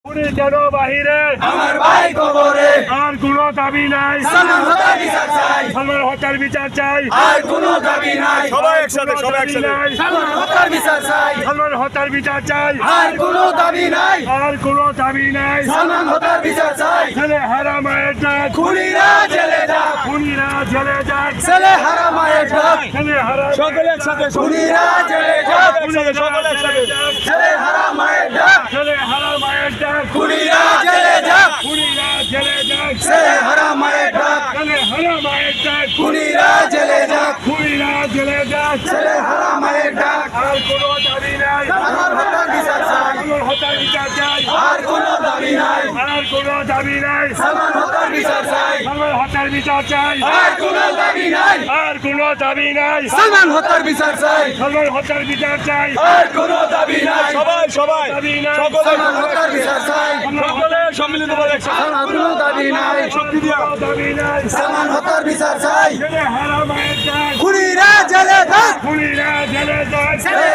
খুনি কেন বাহিরে আমার ভাই কবরে আর কোনো দাবি নাই সালমান হত্যার বিচার চাই সালমান হত্যার বিচার চাই আর কোনো দাবি নাই সবাই একসাথে সালমান হত্যার বিচার চাই সালমান হত্যার বিচার চাই আর কোনো দাবি নাই আর কোনো দাবি নাই সালমান হত্যার বিচার চাই ছেলে হারা মায়ের ডাক খুনিরা জেলে যাক খুনিরা জেলে যাক ছেলে হারা মায়ের ডাক ছেলে হারা সকলে একসাথে খুনিরা জেলে যাক সকলে একসাথে ছেলে হারা মায়ের ডাক ছেলে হারা মায়ের ডাক খুনিরা জেলে যাক খুনিরা জেলে যাক ছেলে হারা মায়ের ডাক ছেলে হারা মায়ের ডাক খুনিরা জেলে যাক খুনিরা জেলে যাক ছেলে হারা মায়ের ডাক আর কোনো দাবি নাই সালমান হত্যার বিচার চাই সালমান হত্যার বিচার চাই আর কোনো দাবি নাই আর কোনো দাবি নাই সালমান হত্যার বিচার চাই সালমান হত্যার বিচার চাই আর কোনো দাবি নাই আর কোনো দাবি নাই সালমান হত্যার বিচার চাই সালমান হত্যার বিচার চাই আর কোনো দাবি নাই সবাই দাবি নাই সালমান হত্যার বিচার চাই সকলে সম্মিলিতভাবে একসাথে আর কোনো দাবি নাই শক্তি দিয়া দাবি নাই সালমান হত্যার বিচার চাই ছেলে হারা মায়ের ডাক খুনিরা জেলে যাক খুনিরা জেলে যাক ছেলে